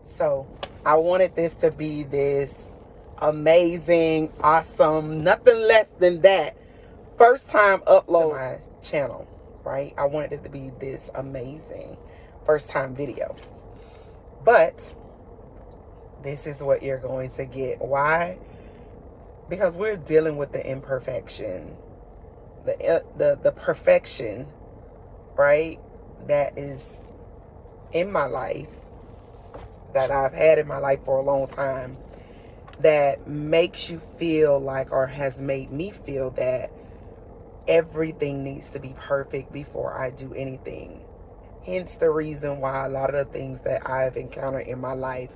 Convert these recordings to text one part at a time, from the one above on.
So I wanted this to be this amazing, awesome, nothing less than that, first time upload to my channel, right? I wanted it to be this amazing first time video. But this is what you're going to get. Why? Because we're dealing with the imperfection, the perfection, right? That is in my life, that I've had in my life for a long time, that makes you feel like, or has made me feel that everything needs to be perfect before I do anything. Hence the reason why a lot of the things that I've encountered in my life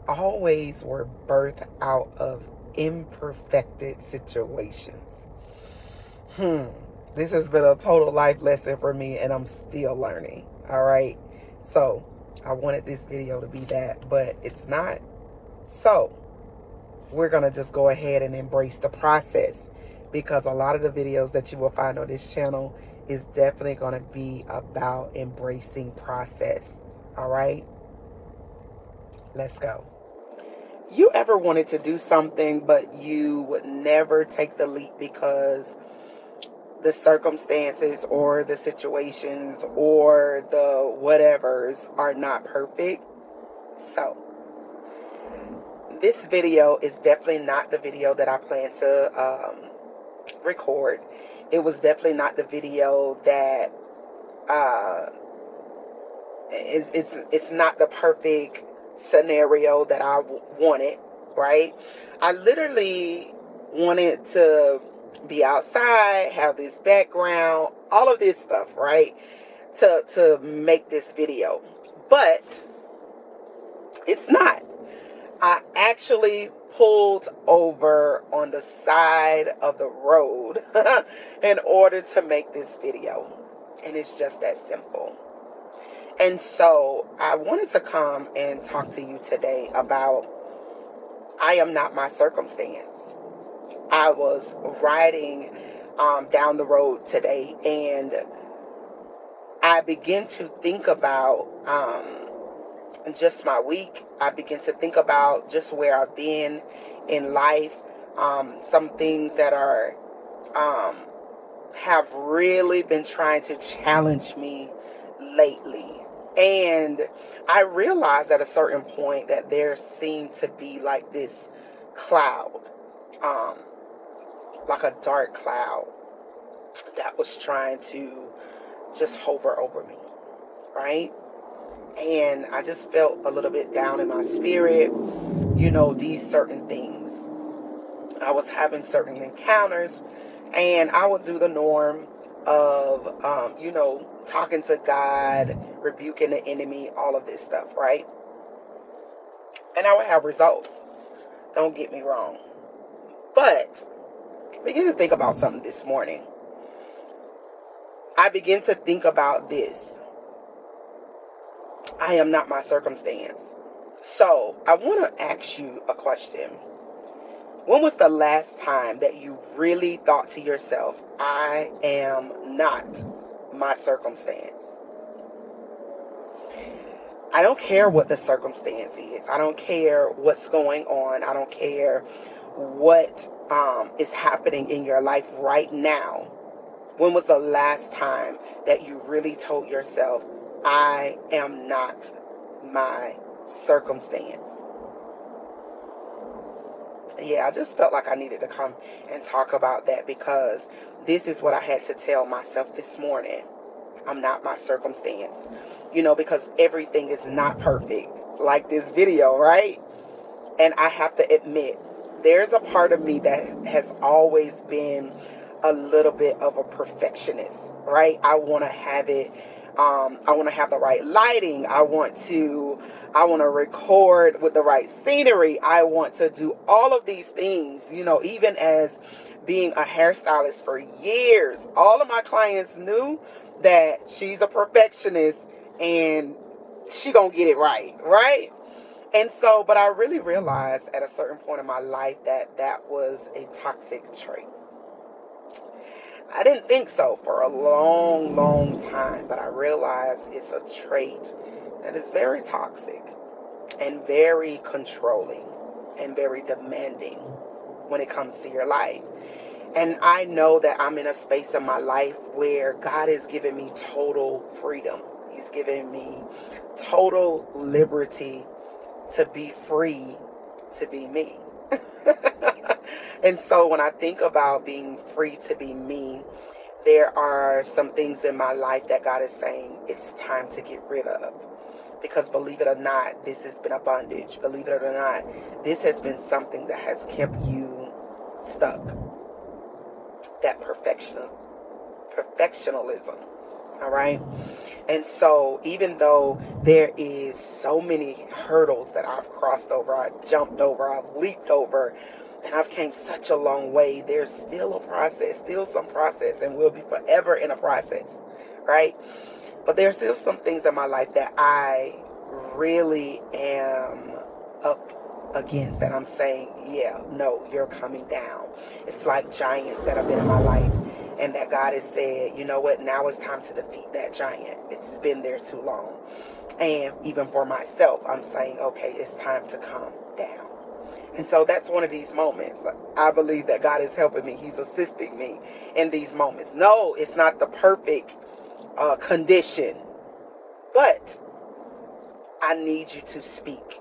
always were birthed out of imperfected situations. This has been a total life lesson for me, and I'm still learning. All right. So I wanted this video to be that, but it's not. So we're going to just go ahead and embrace the process, because a lot of the videos that you will find on this channel is definitely going to be about embracing process. All right. Let's go. You ever wanted to do something, but you would never take the leap because the circumstances or the situations or the whatevers are not perfect? So this video is definitely not the video that I plan to record. It was definitely not the video that it's not the perfect scenario that I wanted, right? I literally wanted to be outside, have this background, all of this stuff, right? To make this video. But it's not. I actually pulled over on the side of the road in order to make this video. And it's just that simple. And so I wanted to come and talk to you today about I am not my circumstance. I was riding down the road today, and I began to think about just my week. I began to think about just where I've been in life, some things that are have really been trying to challenge me lately. And I realized at a certain point that there seemed to be like this cloud, like a dark cloud that was trying to just hover over me, right? And I just felt a little bit down in my spirit, these certain things. I was having certain encounters, and I would do the norm of, talking to God, rebuking the enemy, all of this stuff, right? And I would have results. Don't get me wrong. But I began to think about something this morning. I began to think about this. I am not my circumstance. So I want to ask you a question. When was the last time that you really thought to yourself, I am not my circumstance? I don't care what the circumstance is. I don't care what's going on. I don't care what is happening in your life right now. When was the last time that you really told yourself, I am not my circumstance? Yeah, I just felt like I needed to come and talk about that, because this is what I had to tell myself this morning. I'm not my circumstance, because everything is not perfect, like this video, right? And I have to admit, there's a part of me that has always been a little bit of a perfectionist, right? I want to have it. I want to have the right lighting. I want to record with the right scenery. I want to do all of these things, even as being a hairstylist for years. All of my clients knew that she's a perfectionist and she gonna get it right, right? And so, but I really realized at a certain point in my life that was a toxic trait. I didn't think so for a long, long time, but I realized it's a trait that is very toxic. and very controlling and very demanding when it comes to your life. And I know that I'm in a space in my life where God has given me total freedom. He's given me total liberty to be free, to be me. And so when I think about being free to be me, there are some things in my life that God is saying it's time to get rid of. Because believe it or not, this has been a bondage. Believe it or not, this has been something that has kept you stuck. That perfectionism. All right. And so even though there is so many hurdles that I've crossed over, I've jumped over, I've leaped over, and I've came such a long way, there's still a process, still some process, and we'll be forever in a process, right? But there's still some things in my life that I really am up against, that I'm saying, yeah, no, you're coming down. It's like giants that have been in my life, and that God has said, you know what, now it's time to defeat that giant. It's been there too long. And even for myself, I'm saying, okay, it's time to calm down. And so that's one of these moments. I believe that God is helping me. He's assisting me in these moments. No, it's not the perfect condition, but I need you to speak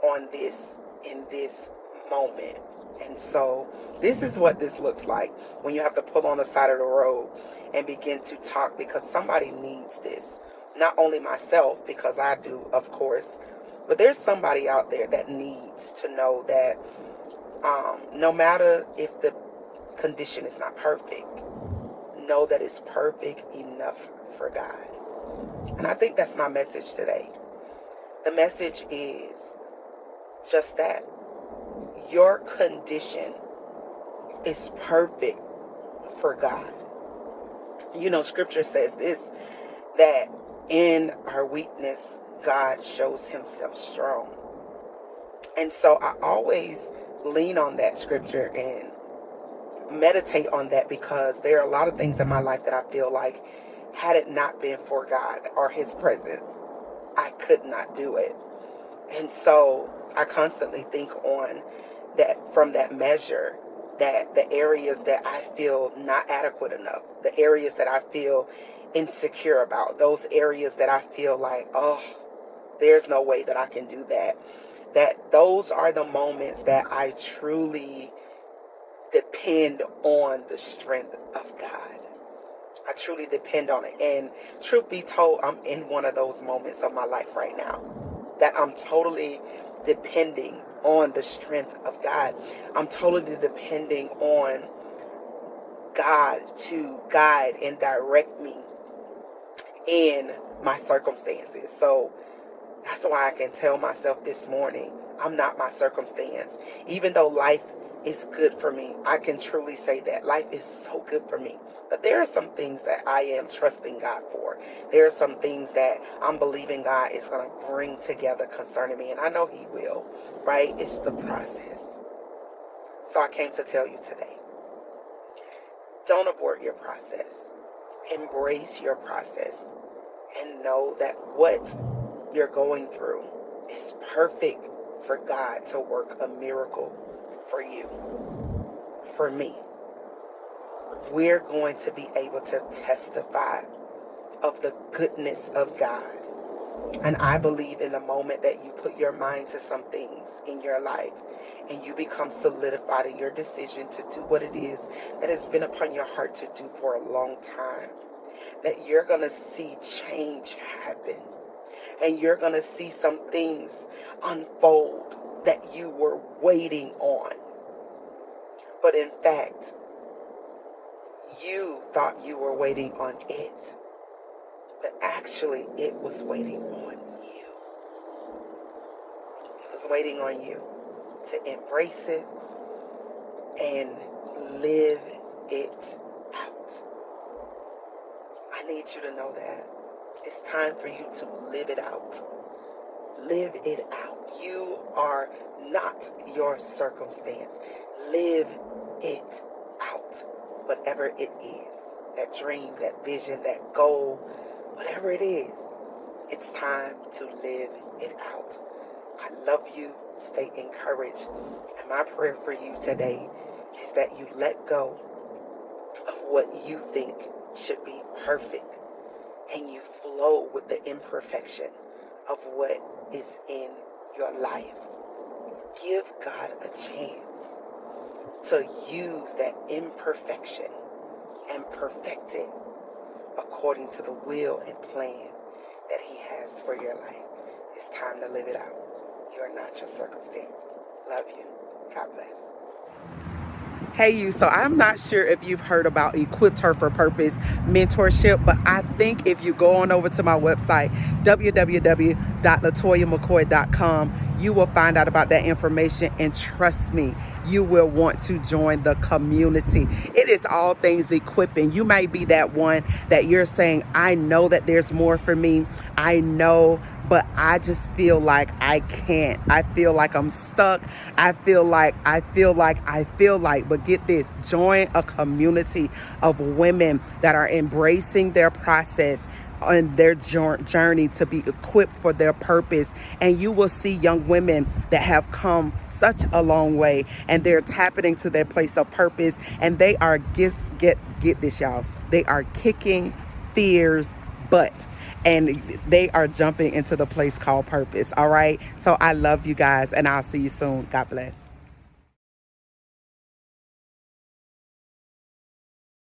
on this in this moment. And so this is what this looks like when you have to pull on the side of the road and begin to talk, because somebody needs this. Not only myself, because I do, of course, but there's somebody out there that needs to know that no matter if the condition is not perfect, know that it's perfect enough for God. And I think that's my message today. The message is just that. Your condition is perfect for God. You know, scripture says this, that in our weakness, God shows himself strong. And so I always lean on that scripture and meditate on that, because there are a lot of things in my life that I feel like, had it not been for God or his presence, I could not do it. And so I constantly think on that, from that measure, that the areas that I feel not adequate enough, the areas that I feel insecure about, those areas that I feel like, oh, there's no way that I can do that, that those are the moments that I truly depend on the strength of God. I truly depend on it. And truth be told, I'm in one of those moments of my life right now that I'm totally depending on the strength of God. I'm totally depending on God to guide and direct me in my circumstances. So that's why I can tell myself this morning, I'm not my circumstance. Even though life is good for me, I can truly say that life is so good for me. But there are some things that I am trusting God for. There are some things that I'm believing God is going to bring together concerning me. And I know he will, right? It's the process. So I came to tell you today, don't abort your process. Embrace your process. And know that what you're going through is perfect for God to work a miracle for you, for me. We're going to be able to testify of the goodness of God. And I believe in the moment that you put your mind to some things in your life and you become solidified in your decision to do what it is that has been upon your heart to do for a long time, that you're going to see change happen. And you're going to see some things unfold that you were waiting on. But in fact, you thought you were waiting on it. But actually, it was waiting on you. It was waiting on you to embrace it and live it out. I need you to know that. It's time for you to live it out. Live it out. You are not your circumstance. Live it out. Whatever it is, that dream, that vision, that goal, whatever it is, it's time to live it out. I love you. Stay encouraged. And my prayer for you today is that you let go of what you think should be perfect and you flow with the imperfection of what is in your life. Give God a chance to use that imperfection and perfect it according to the will and plan that He has for your life. It's time to live it out. You are not your circumstance. Love you. God bless. Hey you, so I'm not sure if you've heard about Equipped Her for Purpose mentorship, but I think if you go on over to my website, www.latoyamccoy.com, you will find out about that information, and trust me, you will want to join the community. It is all things equipping. You may be that one that you're saying, I know that there's more for me. I know, but I just feel like I can't. I feel like I'm stuck. I feel like, but get this, join a community of women that are embracing their process on their journey to be equipped for their purpose. And you will see young women that have come such a long way, and they're tapping into their place of purpose, and they are, get this, y'all, they are kicking fear's butt, and they are jumping into the place called purpose. All right, so I love you guys, and I'll see you soon. God bless.